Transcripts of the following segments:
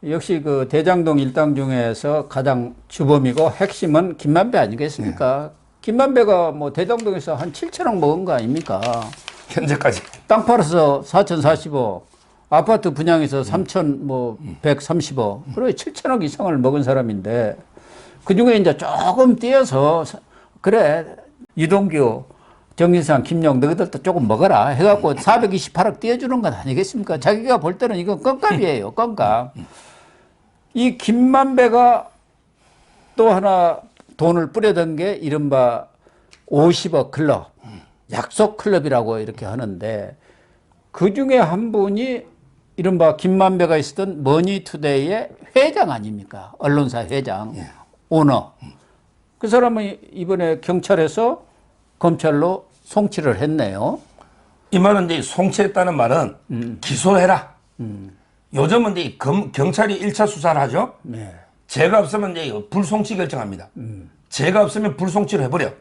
역시 그 대장동 일당 중에서 가장 주범이고 핵심은 김만배 아니겠습니까? 김만배가 뭐 대장동에서 한 7천억 먹은 거 아닙니까? 현재까지. 땅 팔아서 4,040억, 아파트 분양해서 3,130억, 그리고 7천억 이상을 먹은 사람인데, 그 중에 이제 조금 띄어서, 그래, 유동규, 정진상, 김용, 너희들도 조금 먹어라 해갖고 428억 띄워주는 건 아니겠습니까? 자기가 볼 때는 이건 껌값이에요, 껌값. 이 김만배가 또 하나 돈을 뿌려던 게 이른바 50억 클럽, 약속 클럽이라고 이렇게 하는데, 그 중에 한 분이 이른바 김만배가 있었던 머니투데이의 회장 아닙니까? 언론사 회장, 오너. 그 사람은 이번에 경찰에서 검찰로 송치를 했네요. 이 말은 이제 송치했다는 말은 기소해라. 요즘은 이제 경찰이 1차 수사를 하죠. 네. 죄가 없으면 이제 불송치 결정합니다. 죄가 없으면 불송치를 해버려.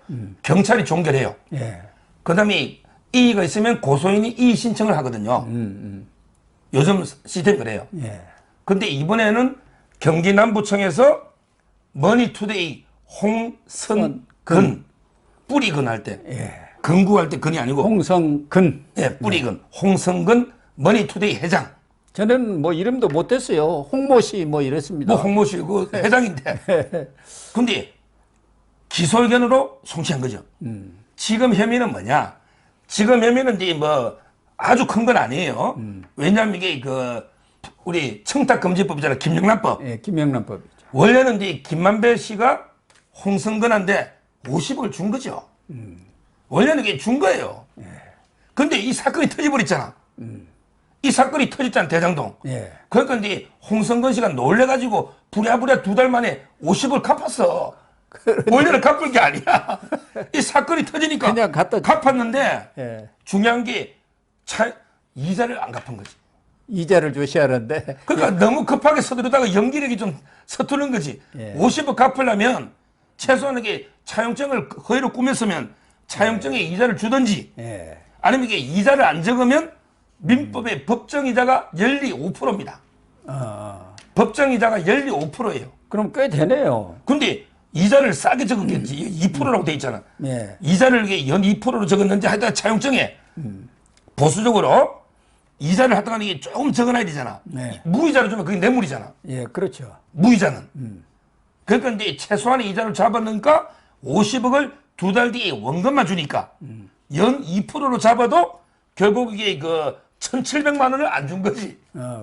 경찰이 종결해요. 예. 그 다음에 이의가 있으면 고소인이 이의 신청을 하거든요. 요즘 시스템이 그래요. 예. 근데 이번에는 경기 남부청에서 머니투데이 홍성근 뿌리근 할 때, 근구할 때 근이 아니고 홍성근. 예, 뿌리근 홍성근 머니투데이 회장. 저는 뭐 이름도 못 됐어요. 홍모씨 뭐 이랬습니다. 뭐 홍모 씨 그 회장인데. 근데 기소 의견으로 송치한 거죠. 지금 혐의는 뭐냐? 지금 혐의는 이제 뭐 아주 큰 건 아니에요. 왜냐하면 이게 그 우리 청탁금지법이잖아요. 김영란법. 예, 김영란법이죠. 원래는 이제 김만배 씨가 홍성근한테 50억을 준 거죠. 원래는 이게 준 거예요. 근데 이 사건이 터져버렸잖아. 이 사건이 터졌잖아, 대장동. 예. 그러니까 이제 홍성근 씨가 놀래가지고 부랴부랴 2달 만에 50을 갚았어. 원래는 갚을 게 아니야. 이 사건이 터지니까 그냥 갖다 갚았는데 예. 중요한 게 이자를 안 갚은 거지. 이자를 줘야 하는데. 그러니까 너무 급하게 서두르다가 연기력이 좀 서투른 거지. 예. 50억 갚으려면 최소한 이게 차용증을 허위로 꾸몄으면 차용증에 이자를 주든지 예. 아니면 이게 이자를 안 적으면 민법의 법정이자가 연리 5%입니다. 법정이자가 연리 5%예요. 그럼 꽤 되네요. 근데 이자를 싸게 적었겠지. 2%라고 돼 있잖아. 예. 이자를 이게 연 2%로 적었는지 하여튼 차용증에 보수적으로 이자를 하다가 이게 조금 적어놔야 되잖아. 네. 무이자를 주면 그게 뇌물이잖아. 예, 그렇죠. 무이자는. 그러니까 이제 최소한의 이자를 잡았으니까 50억을 2달 뒤에 원금만 주니까 연 2%로 잡아도 결국 이게 그 1,700만 원을 안 준 거지.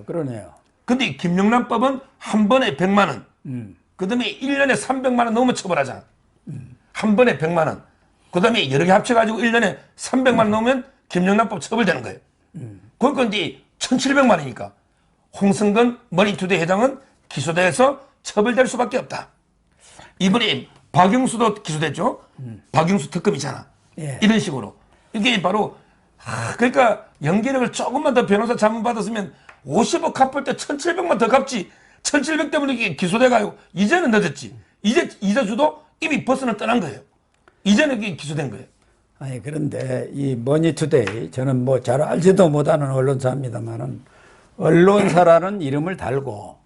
그러네요. 근데 김영란법은 한 번에 100만 원. 그 다음에 1년에 300만 원 넘으면 처벌하잖아. 한 번에 100만 원. 그 다음에 여러 개 합쳐가지고 1년에 300만 원 넘으면 김영란법 처벌되는 거예요. 그러니까 이제 1,700만 원이니까 홍성근 머니투데이 회장은 기소돼서 처벌될 수밖에 없다. 이번에 박영수도 기소됐죠. 박영수 특검이잖아. 예. 이런 식으로. 이게 바로 그러니까 연기력을 조금만 더 변호사 자문 받았으면 50억 갚을 때 1,700만 더 갚지. 1,700 때문에 이게 기소돼가지고 이제는 늦었지. 이제 이자주도 이미 버스는 떠난 거예요. 이제는 이게 기소된 거예요. 아니, 그런데 이 머니투데이, 저는 뭐 잘 알지도 못하는 언론사입니다만은, 언론사라는 이름을 달고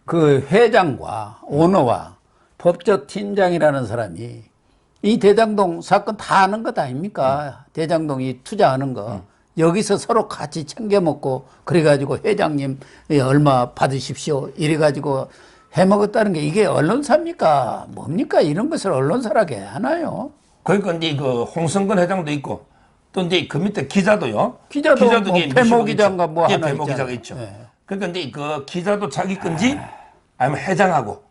그 회장과 오너와 법조팀장이라는 사람이 이 대장동 사건 다 아는 것 아닙니까? 대장동이 투자하는 거. 여기서 서로 같이 챙겨 먹고 그래가지고 회장님 얼마 받으십시오. 이래가지고 해먹었다는 게 이게 언론사입니까? 뭡니까? 이런 것을 언론사라게 하나요? 그러니까 이제 그 홍성근 회장도 있고 또 이제 그 밑에 기자도요. 기자도 뭐 이게 배모 기자인가 뭐 예, 하나 배모 기자가 있잖아요. 있죠. 예. 그러니까 이제 그 기자도 자기 건지 아니면 회장하고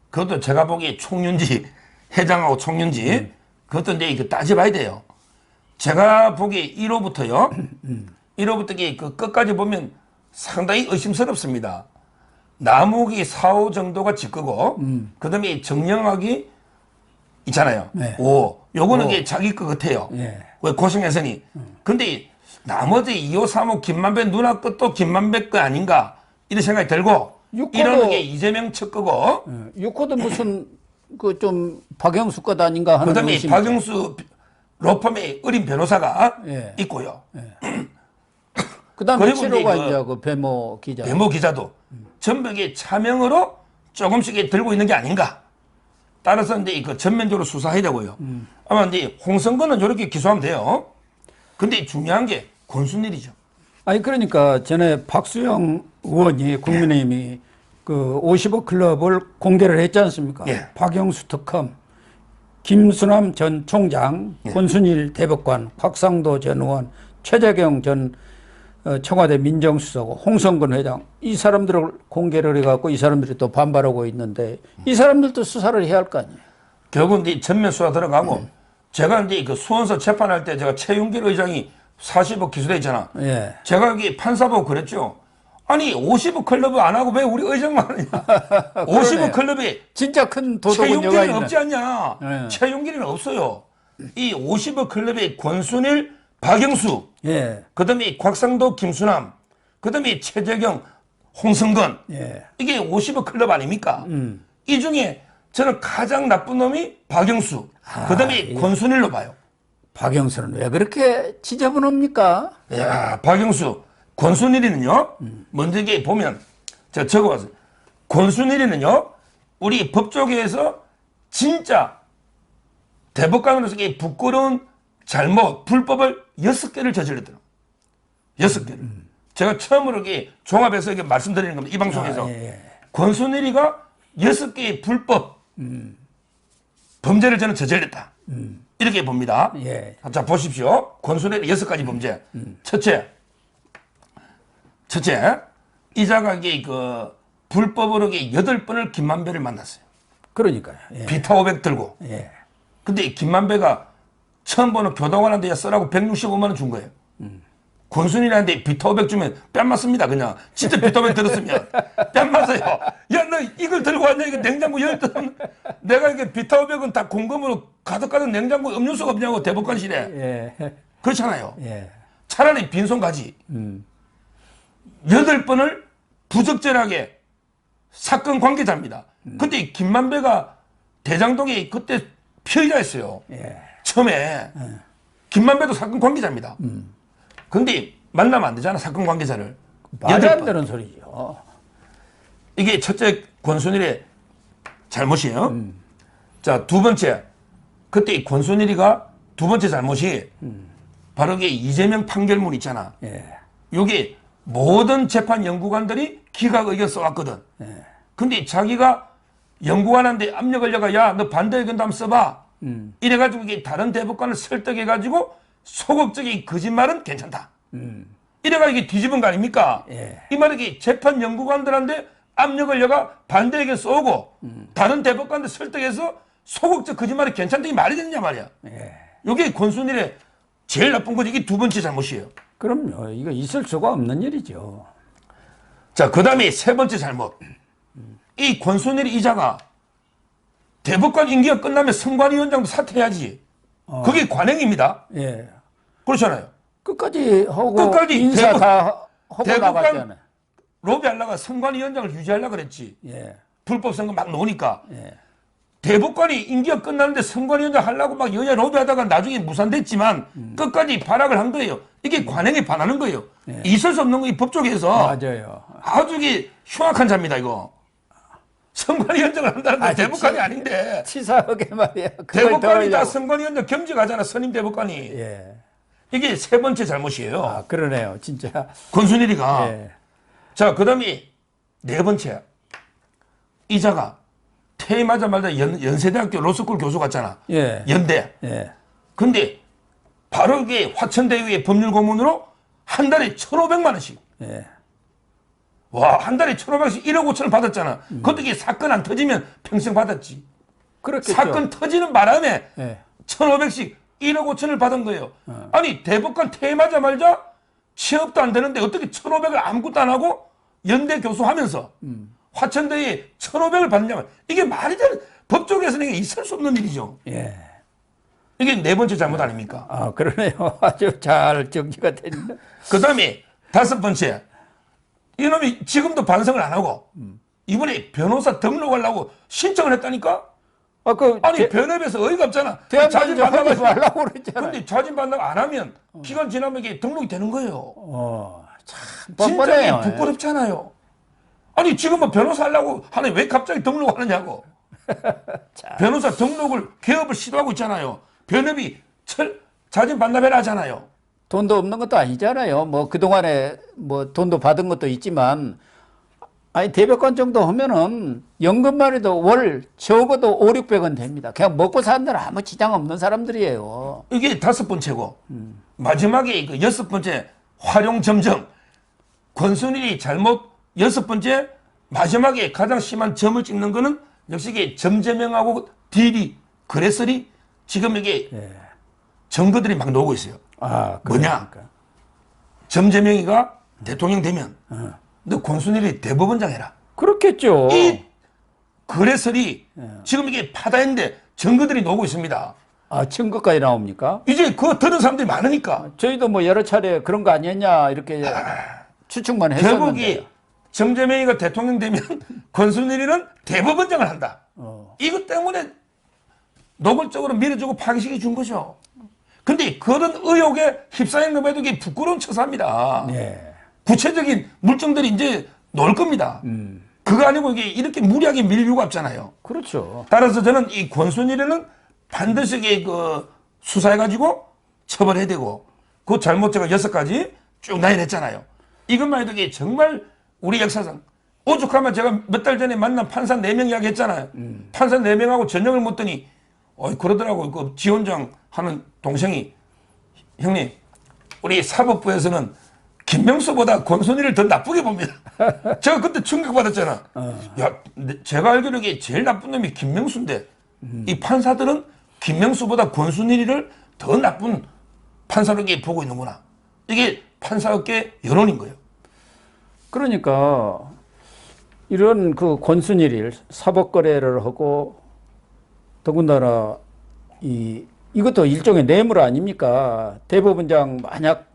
그것도 제가 보기에 총윤지 회장하고 총윤지 그것도 이제 그 따져봐야 돼요. 제가 보기에 1호부터요. 1호부터 그 끝까지 보면 상당히 의심스럽습니다. 남욱이 4호 정도가 직거고 그다음에 정영학이 있잖아요. 네. 5호. 요거는 이게 자기 것 같아요. 예. 왜 고성혜선이. 근데 나머지 2호, 3호 김만배 누나 것도 김만배 거 아닌가 이런 생각이 들고 이런 게 이재명 첫 거고 6호도 무슨 그 좀 박영수 것 아닌가 하는 그다음에 의심이 박영수 로펌의 어린 변호사가 예. 있고요. 그다음에 그리고 7호가 이제 이제 그 배모 기자. 배모 기자도 전부 이게 차명으로 조금씩 들고 있는 게 아닌가. 따라서 이제 그 전면적으로 수사해야 되고요. 아마 이제 홍성근은 이렇게 기소하면 돼요. 근데 중요한 게 권순일이죠. 아니 그러니까 전에 박수영 의원이 국민의힘이 그 50억 클럽을 공개를 했지 않습니까? 예. 박영수 특검, 김수남 전 총장, 권순일 대법관, 곽상도 전 의원, 최재경 전 청와대 민정수석, 홍성근 회장 이 사람들을 공개를 해갖고 이 사람들이 또 반발하고 있는데 이 사람들도 수사를 해야 할 거 아니에요. 결국은 이제 전면 수사 들어가고 제가 이제 그 수원서 재판할 때 제가 최윤길 의장이 40억 기소돼 있잖아. 예. 제가 여기 판사 보고 그랬죠. 아니 50억 클럽 안 하고 왜 우리 의장만 하느냐. 50억 클럽에 진짜 큰 도덕은 여가 최윤길이는 있는. 없지 않냐. 예. 최윤길이는 없어요. 이 50억 클럽에 권순일, 박영수, 예. 그다음에 곽상도, 김수남, 그다음에 최재경, 홍성근. 예. 이게 50억 클럽 아닙니까? 이 중에 저는 가장 나쁜 놈이 박영수, 그다음에 권순일로 봐요. 박영수는 왜 그렇게 지저분합니까? 야, 박영수, 권순일이는요. 먼저 이게 보면 제가 적어봤어요. 권순일이는요. 우리 법조계에서 진짜 대법관으로서 이 부끄러운 잘못, 불법을 6개를 저질렀더라고요. 6개를. 제가 처음으로 이게 종합해서 이게 말씀드리는 겁니다. 이 방송에서. 예. 권순일이가 6개의 불법 범죄를 저는 저질렀다. 이렇게 봅니다. 예. 자, 보십시오. 권순일의 6가지 범죄. 첫째, 이자가 이게 그 불법으로 이게 8번을 김만배를 만났어요. 그러니까요. 예. 비타 500 들고. 예. 근데 김만배가 처음 보는 교도관한테 쓰라고 165만 원 준 거예요. 권순일한테 비타 500 주면 뺨 맞습니다. 그냥 진짜 비타 500 들었으면 뺨 맞아요. 야, 너 이걸 들고 왔냐? 이거 냉장고 열던 내가 이게 비타 500은 다 공금으로 가득 냉장고 음료수가 없냐고 대법관실에. 예. 그렇잖아요. 예. 차라리 빈손 가지. 8번을 부적절하게 사건 관계자입니다. 근데 김만배가 대장동에 그때 피의자였어요. 예. 처음에. 김만배도 사건 관계자입니다. 근데 만나면 안 되잖아, 사건 관계자를. 말이 안 8번. 되는 소리죠. 이게 첫째 권순일의 잘못이에요. 자, 두 번째. 그때 권순일이가 두 번째 잘못이 바로 이게 이재명 판결문 있잖아. 예. 여기 모든 재판 연구관들이 기각 의견 써왔거든. 근데 자기가 연구관한테 압력을 넣어가 야, 너 반대 의견도 한번 써봐. 이래가지고 이게 다른 대법관을 설득해가지고 소극적인 거짓말은 괜찮다. 이래가 이게 뒤집은 거 아닙니까? 예. 이 말이 이게 재판 연구관들한테 압력을 넣어가 반대 의견 쏘고 다른 대법관들 설득해서 소극적 거짓말이 괜찮다 이 말이 되느냐 말이야. 예. 이게 권순일의 제일 나쁜 거지. 이게 두 번째 잘못이에요. 그럼요. 이거 있을 수가 없는 일이죠. 자, 그 다음에 세 번째 잘못. 이 권순일 이자가 대법관 임기가 끝나면 선관위원장도 사퇴해야지. 그게 관행입니다. 예. 그렇잖아요. 끝까지 하고 끝까지 인사 다 하고 대법관 나갔잖아요. 로비하려가 선관위원장을 유지하려고 그랬지. 예. 불법 선거 막 나오니까. 예. 대법관이 임기가 끝났는데 선관위원장 하려고 막 여야 로비하다가 나중에 무산됐지만 끝까지 발악을 한 거예요. 이게 관행에 반하는 거예요. 있을 수 없는 거 이 법조계에서 맞아요. 아주 이게 흉악한 자입니다, 이거. 선관위원장을 한다는 건 대법관이 아닌데. 치사하게 말이야. 그걸 대법관이 다 더하려고. 선관위원장 겸직하잖아, 선임 대법관이. 예. 이게 세 번째 잘못이에요. 아, 그러네요. 진짜. 권순일이가. 예. 자, 그 다음에 네 번째. 이자가 퇴임하자마자 연세대학교 로스쿨 교수 갔잖아. 예. 연대. 예. 근데 바로 이게 화천대유의 법률 고문으로 한 달에 1,500만 원씩. 예. 와, 한 달에 1,500원씩 1억 5천을 받았잖아. 그것도 이게 사건 안 터지면 평생 받았지. 그렇겠죠. 사건 터지는 바람에 예. 1,500씩 1억 5천을 받은 거예요. 아니, 대법관 퇴임하자마자 취업도 안 되는데 어떻게 1,500을 아무것도 안 하고 연대 교수 하면서 화천대에 1,500을 받느냐면 이게 말이 되는, 법조계에서는 이게 있을 수 없는 일이죠. 예. 이게 네 번째 잘못 아닙니까? 아, 그러네요. 아주 잘 정리가 됐네. 그 다음에 다섯 번째. 이놈이 지금도 반성을 안 하고 이번에 변호사 등록하려고 신청을 했다니까? 아, 아니, 변협에서 어이가 없잖아. 대한민국 자진 하지 반납하지 말라고 그랬잖아요. 근데 자진 반납 안 하면 기간 지나면 이게 등록이 되는 거예요. 진짜 뻔뻔해요. 부끄럽잖아요. 아니 지금 뭐 변호사 하려고 하는 왜 갑자기 등록하느냐고. 변호사 등록을 개업을 시도하고 있잖아요. 변협이 자진 반납해라 하잖아요. 돈도 없는 것도 아니잖아요. 뭐 그동안에 뭐 돈도 받은 것도 있지만 아니 대법관 정도 하면은 연금만 해도 월 적어도 5, 600원 됩니다. 그냥 먹고 사는 데는 아무 지장 없는 사람들이에요. 이게 5번째고 마지막에 그 6번째 활용 점정 권순일이 잘못 6번째 마지막에 가장 심한 점을 찍는 거는 역시 이게 점제명하고 딜이 그래서리 지금 이게 증거들이 막 나오고 있어요. 아, 뭐냐? 그러니까. 점제명이가 대통령 되면 너 권순일이 대법원장 해라. 그렇겠죠. 이 그래서리 지금 이게 파다했는데 증거들이 나오고 있습니다. 아, 증거까지 나옵니까? 이제 그거 들은 사람들이 많으니까 저희도 뭐 여러 차례 그런 거 아니었냐 이렇게 추측만 했었는데. 결국이 점제명이가 대통령 되면 권순일이는 대법원장을 한다. 이것 때문에 노골적으로 밀어주고 파기시켜 준 거죠. 근데 그런 의혹에 휩싸인 것에도 이게 부끄러운 처사입니다. 네. 구체적인 물증들이 이제 나올 겁니다. 그거 아니고 이게 이렇게 무리하게 밀 이유가 없잖아요. 그렇죠. 따라서 저는 이 권순일에는 반드시 이게 그 수사해가지고 처벌해야 되고 그 잘못죄가 6가지 쭉 나열했잖아요. 이것만 해도 이게 정말 우리 역사상 오죽하면 제가 몇 달 전에 만난 판사 4명 이야기 했잖아요. 판사 4명하고 전형을 묻더니 그러더라고. 그 지원장 하는 동생이 형님 우리 사법부에서는 김명수보다 권순일을 더 나쁘게 봅니다. 제가 그때 충격받았잖아. 야, 제가 알기로 이게 제일 나쁜 놈이 김명수인데 이 판사들은 김명수보다 권순일을 더 나쁜 판사로 보고 있는구나. 이게 판사업계 여론인 거예요. 그러니까 이런 그 권순일이 사법거래를 하고 더군다나 이것도 일종의 뇌물 아닙니까? 대법원장 만약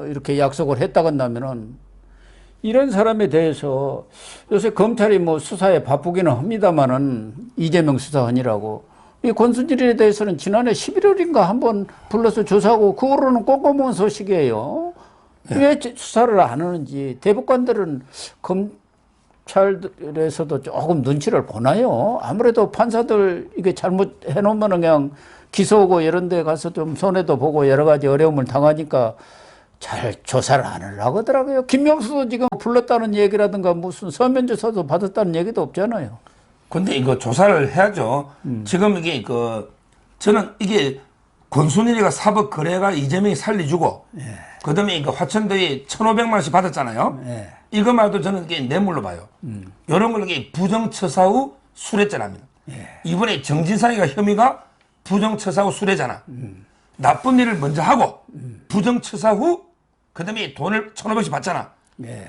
이렇게 약속을 했다건다면은 이런 사람에 대해서 요새 검찰이 뭐 수사에 바쁘기는 합니다만은 이재명 수사관이라고 이 권순일에 대해서는 지난해 11월인가 한번 불러서 조사하고 그 후로는 꼼꼼한 소식이에요. 왜 수사를 안 하는지 대법관들은 검찰에서도 조금 눈치를 보나요? 아무래도 판사들 이게 잘못해 놓으면 그냥 기소하고 이런 데 가서 좀 손해도 보고 여러 가지 어려움을 당하니까 잘 조사를 안 하려고 하더라고요. 김명수도 지금 불렀다는 얘기라든가 무슨 서면 조사도 받았다는 얘기도 없잖아요. 근데 이거 조사를 해야죠. 지금 이게 저는 이게 권순일이가 사법 거래가 이재명이 살려주고 그다음에 이거 화천대에 1,500만 원씩 받았잖아요. 이것만도 저는 이게 뇌물로 봐요. 이런 걸 이게 부정처사 후 수뢰죄랍니다. 이번에 정진상이가 혐의가 부정처사 후 수뢰잖아. 나쁜 일을 먼저 하고 부정처사 후 그다음에 돈을 1,500씩 받잖아.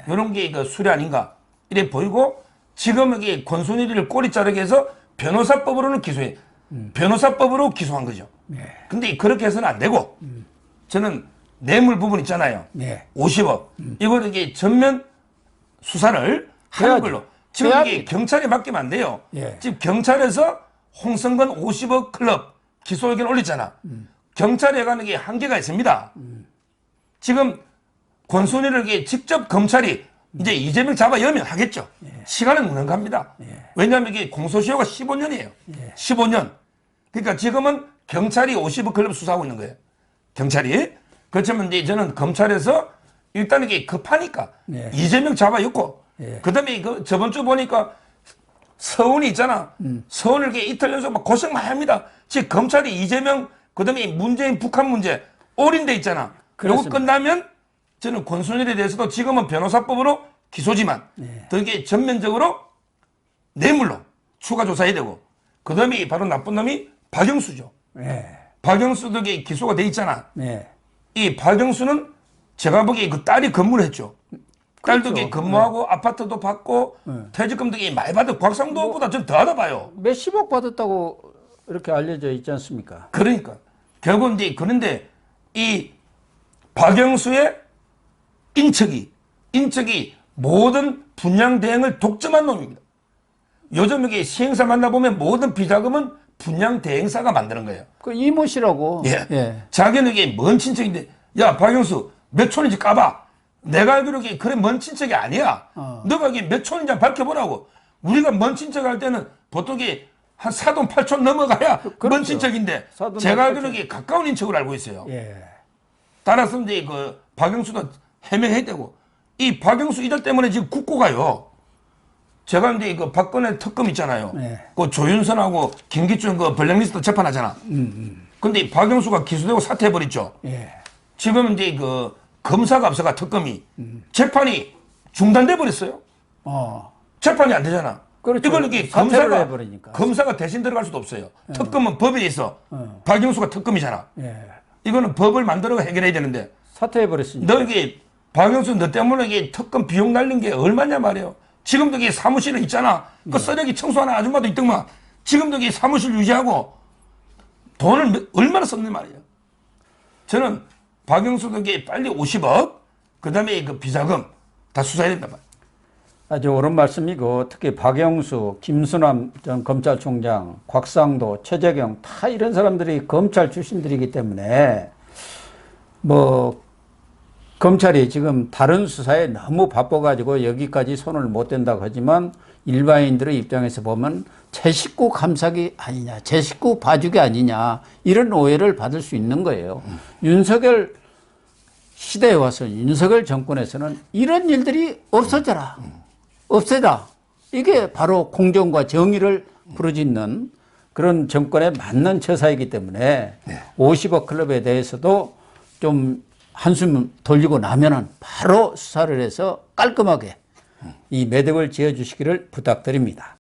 이런 게 그 수뢰 아닌가 이래 보이고 지금 이게 권순일이를 꼬리 자르게 해서 변호사법으로는 기소해. 변호사법으로 기소한 거죠. 근데 그렇게 해서는 안 되고 저는 뇌물 부분 있잖아요. 50억. 이걸 이게 전면 수사를 하는 걸로. 지금 이게 경찰에 맡기면 안 돼요. 지금 경찰에서 홍성건 50억 클럽 기소 의견 올렸잖아. 경찰에 가는 게 한계가 있습니다. 지금 권순일을 이게 직접 검찰이 이제 이재명 잡아 여면 하겠죠. 시간은 능가합니다. 왜냐하면 이게 공소시효가 15년이에요. 15년. 그러니까 지금은 경찰이 50억 클럽 수사하고 있는 거예요. 경찰이. 그렇지만 이제 저는 검찰에서 일단 이게 급하니까 이재명 잡아였고 그다음에 저번 주 보니까 서훈이 있잖아. 서훈을 이렇게 이틀 연속 막 고생 많이 합니다. 지금 검찰이 이재명 그다음에 문재인 북한 문제 올인돼 있잖아. 요거 끝나면 저는 권순일에 대해서도 지금은 변호사법으로 기소지만 더 이게 전면적으로 뇌물로 추가 조사해야 되고 그다음에 바로 나쁜 놈이 박영수죠. 박영수도 이게 기소가 돼 있잖아. 이 박영수는 제가 보기에 그 딸이 근무를 했죠. 딸도 이게 근무하고 아파트도 받고 퇴직금도 많이 받은 곽상도보다 전 더하다 봐요. 몇십억 받았다고 이렇게 알려져 있지 않습니까? 그러니까 결국 이제 그런데 이 박영수의 인척이 모든 분양 대행을 독점한 놈입니다. 요즘 이게 시행사 만나보면 모든 비자금은 분양 대행사가 만드는 거예요. 그 이모 씨라고. 자기는 이게 먼 친척인데 야 박영수 몇 촌인지 까봐. 내가 알기로 그래 먼 친척이 아니야. 너가 이게 몇 촌인지 밝혀보라고. 우리가 먼 친척 할 때는 보통 한 사돈 8촌 넘어가야 그렇죠. 먼 친척인데 사돈 제가 8촌. 알기로 가까운 인척으로 알고 있어요. 예. 따라서 이제 그 박영수도 해명해야 되고 이 박영수 이들 때문에 지금 국고가요. 제가 이제 그 박근혜 특검 있잖아요. 네. 그 조윤선하고 김기춘 그 블랙리스트 재판하잖아. 근데 이 박영수가 기소되고 사퇴해버렸죠. 예. 지금 이제 그 검사가 없어가 특검이 재판이 중단돼 버렸어요. 재판이 안 되잖아. 그렇죠. 이걸 이렇게 사퇴를 해버리니까. 검사가 대신 들어갈 수도 없어요. 특검은 법에 있어. 박영수가 특검이잖아. 예. 이거는 법을 만들어 해결해야 되는데 사퇴해버렸으니까. 너 이게 박영수 너 때문에 이게 특검 비용 날린 게 얼마냐 말이에요. 지금도 이게 사무실에 있잖아. 그 쓰레기 청소하는 아줌마도 있더만. 지금도 이게 사무실 유지하고 돈을 얼마나 썼는 말이에요. 저는 박영수도 이게 빨리 50억, 그 다음에 그 비자금 다 수사해야 된단 말이에요. 아주 옳은 말씀이고, 특히 박영수, 김수남 전 검찰총장, 곽상도, 최재경 다 이런 사람들이 검찰 출신들이기 때문에 뭐 검찰이 지금 다른 수사에 너무 바빠가지고 여기까지 손을 못 댄다고 하지만 일반인들의 입장에서 보면 제 식구 감사기 아니냐, 제 식구 봐주기 아니냐, 이런 오해를 받을 수 있는 거예요. 윤석열 시대에 와서 윤석열 정권에서는 이런 일들이 없어져라. 없애다. 이게 바로 공정과 정의를 부르짖는 그런 정권에 맞는 처사이기 때문에 50억 클럽에 대해서도 좀 한숨 돌리고 나면은 바로 수사를 해서 깔끔하게 이 매듭을 지어주시기를 부탁드립니다.